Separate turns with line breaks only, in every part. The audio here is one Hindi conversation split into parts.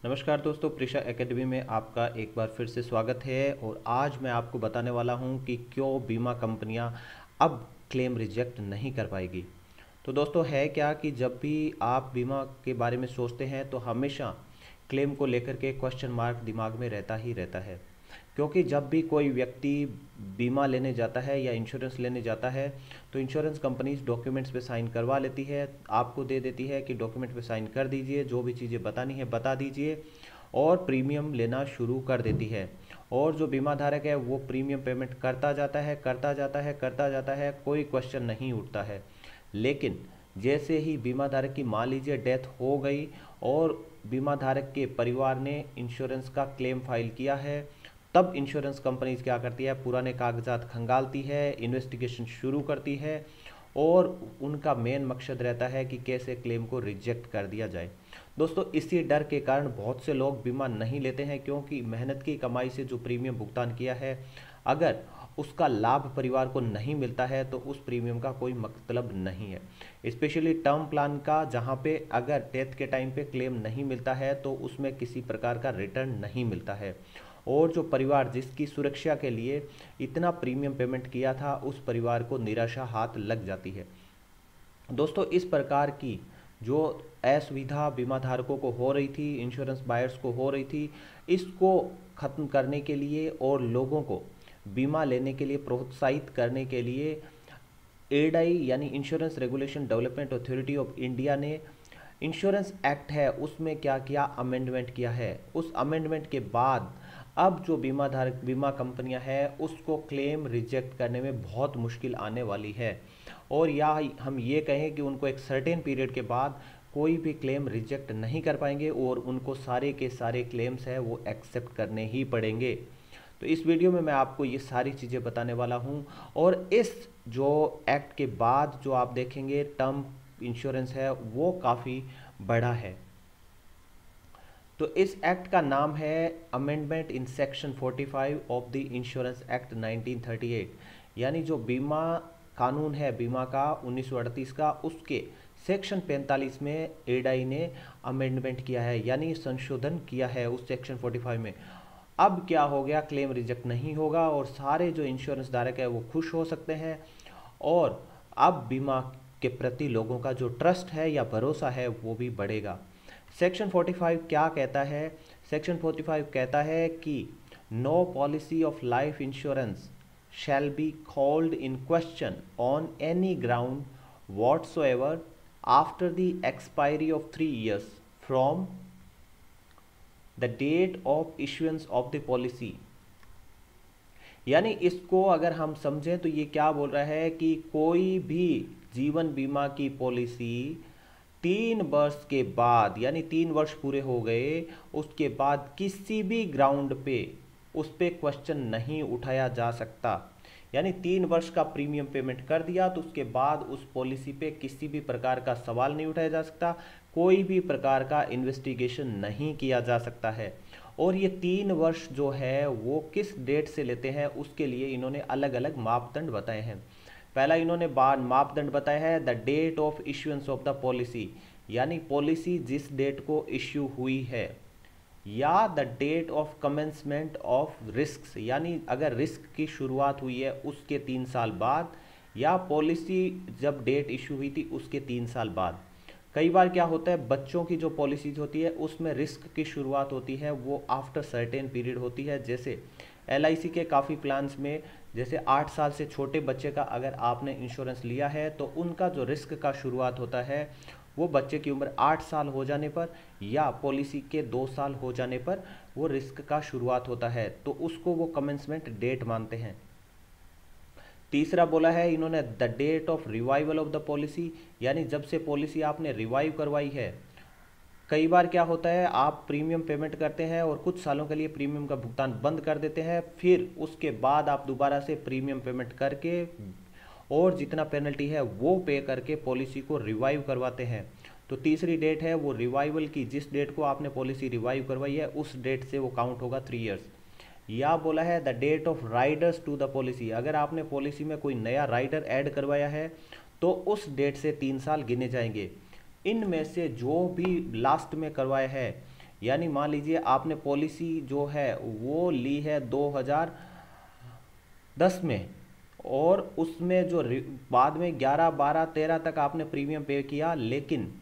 नमस्कार दोस्तों, प्रिशा एकेडमी में आपका एक बार फिर से स्वागत है। और आज मैं आपको बताने वाला हूं कि क्यों बीमा कंपनियां अब क्लेम रिजेक्ट नहीं कर पाएगी। तो दोस्तों, है क्या कि जब भी आप बीमा के बारे में सोचते हैं तो हमेशा क्लेम को लेकर के क्वेश्चन मार्क दिमाग में रहता ही रहता है। क्योंकि जब भी कोई व्यक्ति बीमा लेने जाता है या इंश्योरेंस लेने जाता है तो इंश्योरेंस कंपनीज डॉक्यूमेंट्स पे साइन करवा लेती है, आपको दे देती है कि डॉक्यूमेंट पे साइन कर दीजिए, जो भी चीज़ें बतानी है बता दीजिए, और प्रीमियम लेना शुरू कर देती है। और जो बीमा धारक है वो प्रीमियम पेमेंट करता जाता है, करता जाता है, करता जाता है, कोई क्वेश्चन नहीं उठता है। लेकिन जैसे ही बीमा धारक की मान लीजिए डेथ हो गई और बीमा धारक के परिवार ने इंश्योरेंस का क्लेम फाइल किया है, तब इंश्योरेंस कंपनीज क्या करती है, पुराने कागजात खंगालती है, इन्वेस्टिगेशन शुरू करती है, और उनका मेन मकसद रहता है कि कैसे क्लेम को रिजेक्ट कर दिया जाए। दोस्तों, इसी डर के कारण बहुत से लोग बीमा नहीं लेते हैं, क्योंकि मेहनत की कमाई से जो प्रीमियम भुगतान किया है, अगर उसका लाभ परिवार को नहीं मिलता है तो उस प्रीमियम का कोई मतलब नहीं है। स्पेशली टर्म प्लान का, जहाँ पे अगर डेथ के टाइम पे क्लेम नहीं मिलता है तो उसमें किसी प्रकार का रिटर्न नहीं मिलता है, और जो परिवार जिसकी सुरक्षा के लिए इतना प्रीमियम पेमेंट किया था उस परिवार को निराशा हाथ लग जाती है। दोस्तों, इस प्रकार की जो असुविधा बीमा धारकों को हो रही थी, इंश्योरेंस बायर्स को हो रही थी, इसको ख़त्म करने के लिए और लोगों को बीमा लेने के लिए प्रोत्साहित करने के लिए एडाई यानी insurance regulation development authority of India ने इंश्योरेंस एक्ट है उसमें क्या किया, अमेंडमेंट किया है। उस अमेंडमेंट के बाद अब जो बीमा धारक बीमा कंपनियां हैं उसको क्लेम रिजेक्ट करने में बहुत मुश्किल आने वाली है, और या हम ये कहें कि उनको एक सर्टेन पीरियड के बाद कोई भी क्लेम रिजेक्ट नहीं कर पाएंगे और उनको सारे के सारे क्लेम्स हैं वो एक्सेप्ट करने ही पड़ेंगे। तो इस वीडियो में मैं आपको ये सारी चीज़ें बताने वाला हूँ। और इस जो एक्ट के बाद जो आप देखेंगे टर्म इंश्योरेंस है वो काफ़ी बड़ा है। तो इस एक्ट का नाम है amendment in section 45 of the insurance act 1938, यानी जो बीमा कानून है बीमा का 1938 का, उसके सेक्शन 45 में एडाई ने अमेंडमेंट किया है, यानी संशोधन किया है उस सेक्शन 45 में। अब क्या हो गया, क्लेम रिजेक्ट नहीं होगा और सारे जो इंश्योरेंस धारक है वो खुश हो सकते हैं, और अब बीमा के प्रति लोगों का जो ट्रस्ट है या भरोसा है वो भी बढ़ेगा। सेक्शन 45 क्या कहता है? सेक्शन 45 कहता है कि no policy of life insurance shall be called in question on any ground whatsoever after the expiry of 3 years from the date of issuance of the policy। यानी इसको अगर हम समझें तो ये क्या बोल रहा है कि कोई भी जीवन बीमा की पॉलिसी 3 वर्ष के बाद, यानी 3 वर्ष पूरे हो गए उसके बाद किसी भी ग्राउंड पे उस पर क्वेश्चन नहीं उठाया जा सकता। यानी 3 वर्ष का प्रीमियम पेमेंट कर दिया तो उसके बाद उस पॉलिसी पे किसी भी प्रकार का सवाल नहीं उठाया जा सकता, कोई भी प्रकार का इन्वेस्टिगेशन नहीं किया जा सकता है। और ये 3 वर्ष जो है वो किस डेट से लेते हैं उसके लिए इन्होंने अलग अलग मापदंड बताए हैं। पहला इन्होंने मापदंड बताया है the date of issuance of the policy, यानी पॉलिसी जिस डेट को इश्यू हुई है, या the date of commencement of risk, यानी अगर रिस्क की शुरुआत हुई है उसके 3 साल बाद, या पॉलिसी जब डेट इशू हुई थी उसके 3 साल बाद। कई बार क्या होता है, बच्चों की जो पॉलिसीज होती है उसमें रिस्क की शुरुआत होती है वो आफ्टर सर्टेन पीरियड होती है। जैसे LIC के काफ़ी प्लान्स में, जैसे 8 साल से छोटे बच्चे का अगर आपने इंश्योरेंस लिया है तो उनका जो रिस्क का शुरुआत होता है वो बच्चे की उम्र 8 साल हो जाने पर या पॉलिसी के 2 साल हो जाने पर वो रिस्क का शुरुआत होता है, तो उसको वो कमेंसमेंट डेट मानते हैं। तीसरा बोला है इन्होंने the date of revival of the policy, यानी जब से पॉलिसी आपने रिवाइव करवाई है। कई बार क्या होता है, आप प्रीमियम पेमेंट करते हैं और कुछ सालों के लिए प्रीमियम का भुगतान बंद कर देते हैं, फिर उसके बाद आप दोबारा से प्रीमियम पेमेंट करके और जितना पेनल्टी है वो पे करके पॉलिसी को रिवाइव करवाते हैं। तो तीसरी डेट है वो रिवाइवल की, जिस डेट को आपने पॉलिसी रिवाइव करवाई है उस डेट से वो काउंट होगा 3 इयर्स। या बोला है the date of riders to the policy, अगर आपने पॉलिसी में कोई नया राइडर ऐड करवाया है तो उस डेट से 3 साल गिने जाएंगे। इनमें से जो भी लास्ट में करवाया है यानी मान लीजिए आपने पॉलिसी जो है वो ली है 2010 में, और उसमें जो बाद में 11, 12, 13 तक आपने प्रीमियम पे किया, लेकिन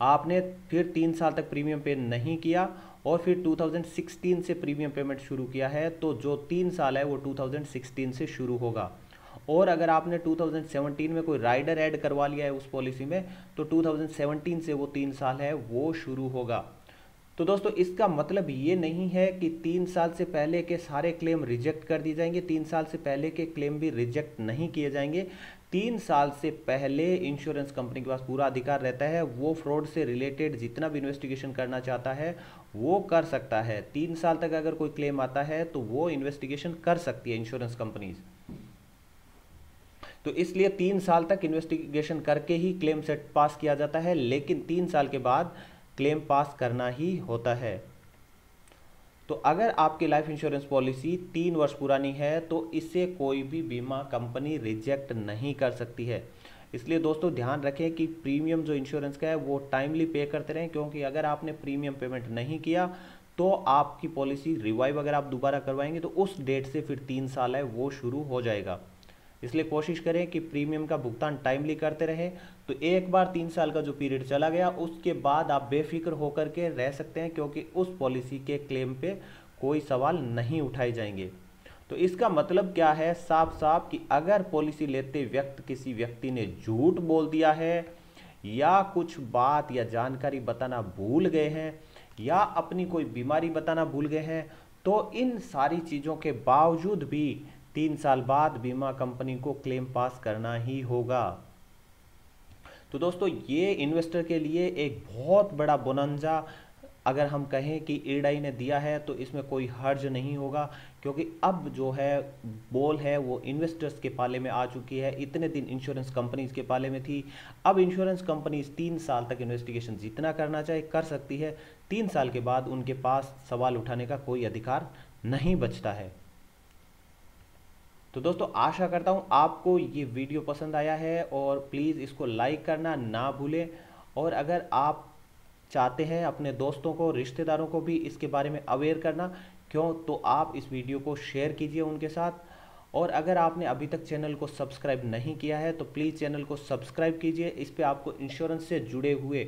आपने फिर 3 साल तक प्रीमियम पे नहीं किया और फिर 2016 से प्रीमियम पेमेंट शुरू किया है, तो जो 3 साल है वो 2016 से शुरू होगा। और अगर आपने 2017 में कोई राइडर ऐड करवा लिया है उस पॉलिसी में, तो 2017 से वो 3 साल है वो शुरू होगा। तो दोस्तों इसका मतलब ये नहीं है कि 3 साल से पहले के सारे क्लेम रिजेक्ट कर दिए जाएंगे, 3 साल से पहले के क्लेम भी रिजेक्ट नहीं किए जाएंगे। 3 साल से पहले इंश्योरेंस कंपनी के पास पूरा अधिकार रहता है, वो फ्रॉड से रिलेटेड जितना भी इन्वेस्टिगेशन करना चाहता है वो कर सकता है। 3 साल तक अगर कोई क्लेम आता है तो वो इन्वेस्टिगेशन कर सकती है इंश्योरेंस कंपनीज। तो इसलिए 3 साल तक इन्वेस्टिगेशन करके ही क्लेम सेट पास किया जाता है, लेकिन 3 साल के बाद क्लेम पास करना ही होता है। तो अगर आपकी लाइफ इंश्योरेंस पॉलिसी 3 वर्ष पुरानी है तो इसे कोई भी बीमा कंपनी रिजेक्ट नहीं कर सकती है। इसलिए दोस्तों ध्यान रखें कि प्रीमियम जो इंश्योरेंस का है वो टाइमली पे करते रहें, क्योंकि अगर आपने प्रीमियम पेमेंट नहीं किया तो आपकी पॉलिसी रिवाइव अगर आप दोबारा करवाएंगे तो उस डेट से फिर 3 साल है वो शुरू हो जाएगा। इसलिए कोशिश करें कि प्रीमियम का भुगतान टाइमली करते रहें। तो एक बार 3 साल का जो पीरियड चला गया उसके बाद आप बेफिक्र होकर के रह सकते हैं, क्योंकि उस पॉलिसी के क्लेम पे कोई सवाल नहीं उठाए जाएंगे। तो इसका मतलब क्या है साफ साफ कि अगर पॉलिसी लेते वक्त किसी व्यक्ति ने झूठ बोल दिया है, या कुछ बात या जानकारी बताना भूल गए हैं, या अपनी कोई बीमारी बताना भूल गए हैं, तो इन सारी चीज़ों के बावजूद भी 3 साल बाद बीमा कंपनी को क्लेम पास करना ही होगा। तो दोस्तों ये इन्वेस्टर के लिए एक बहुत बड़ा बोनंजा अगर हम कहें कि IRDAI ने दिया है, तो इसमें कोई हर्ज नहीं होगा, क्योंकि अब जो है बॉल है वो इन्वेस्टर्स के पाले में आ चुकी है। इतने दिन इंश्योरेंस कंपनीज के पाले में थी, अब इंश्योरेंस कंपनीज 3 साल तक इन्वेस्टिगेशन जितना करना चाहे कर सकती है। 3 साल के बाद उनके पास सवाल उठाने का कोई अधिकार नहीं बचता है। तो दोस्तों आशा करता हूँ आपको ये वीडियो पसंद आया है, और प्लीज़ इसको लाइक करना ना भूलें। और अगर आप चाहते हैं अपने दोस्तों को, रिश्तेदारों को भी इसके बारे में अवेयर करना, क्यों, तो आप इस वीडियो को शेयर कीजिए उनके साथ। और अगर आपने अभी तक चैनल को सब्सक्राइब नहीं किया है तो प्लीज़ चैनल को सब्सक्राइब कीजिए। इस पर आपको इंश्योरेंस से जुड़े हुए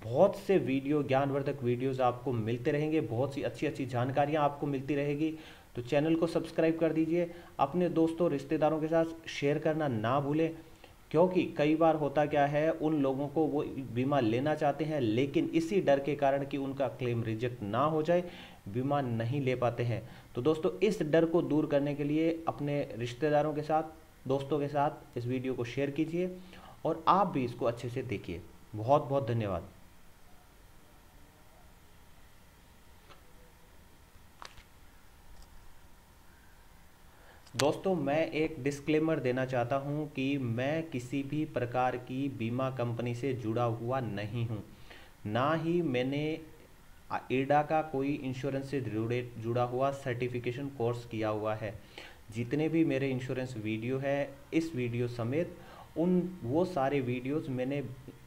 बहुत से वीडियो, ज्ञानवर्धक वीडियोज़ आपको मिलते रहेंगे, बहुत सी अच्छी अच्छी जानकारियाँ आपको मिलती रहेगी। तो चैनल को सब्सक्राइब कर दीजिए, अपने दोस्तों रिश्तेदारों के साथ शेयर करना ना भूलें, क्योंकि कई बार होता क्या है उन लोगों को वो बीमा लेना चाहते हैं, लेकिन इसी डर के कारण कि उनका क्लेम रिजेक्ट ना हो जाए बीमा नहीं ले पाते हैं। तो दोस्तों इस डर को दूर करने के लिए अपने रिश्तेदारों के साथ, दोस्तों के साथ इस वीडियो को शेयर कीजिए, और आप भी इसको अच्छे से देखिए। बहुत बहुत धन्यवाद। दोस्तों मैं एक डिस्क्लेमर देना चाहता हूं कि मैं किसी भी प्रकार की बीमा कंपनी से जुड़ा हुआ नहीं हूं, ना ही मैंने IRDA का कोई इंश्योरेंस से जुड़ा हुआ सर्टिफिकेशन कोर्स किया हुआ है। जितने भी मेरे इंश्योरेंस वीडियो है, इस वीडियो समेत वो सारे वीडियोस मैंने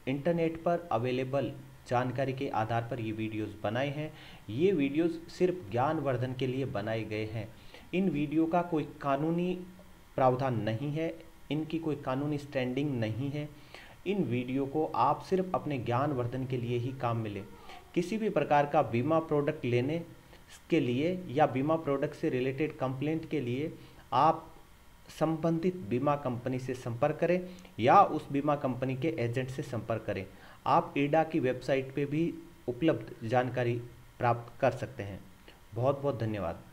इंटरनेट पर अवेलेबल जानकारी के आधार पर ये वीडियोस बनाए हैं। ये वीडियोस सिर्फ ज्ञानवर्धन के लिए बनाए गए हैं। इन वीडियो का कोई कानूनी प्रावधान नहीं है, इनकी कोई कानूनी स्टैंडिंग नहीं है। इन वीडियो को आप सिर्फ अपने ज्ञानवर्धन के लिए ही काम में लें। किसी भी प्रकार का बीमा प्रोडक्ट लेने के लिए या बीमा प्रोडक्ट से रिलेटेड कंप्लेंट के लिए आप संबंधित बीमा कंपनी से संपर्क करें, या उस बीमा कंपनी के एजेंट से संपर्क करें। आप IRDA की वेबसाइट पे भी उपलब्ध जानकारी प्राप्त कर सकते हैं। बहुत बहुत धन्यवाद।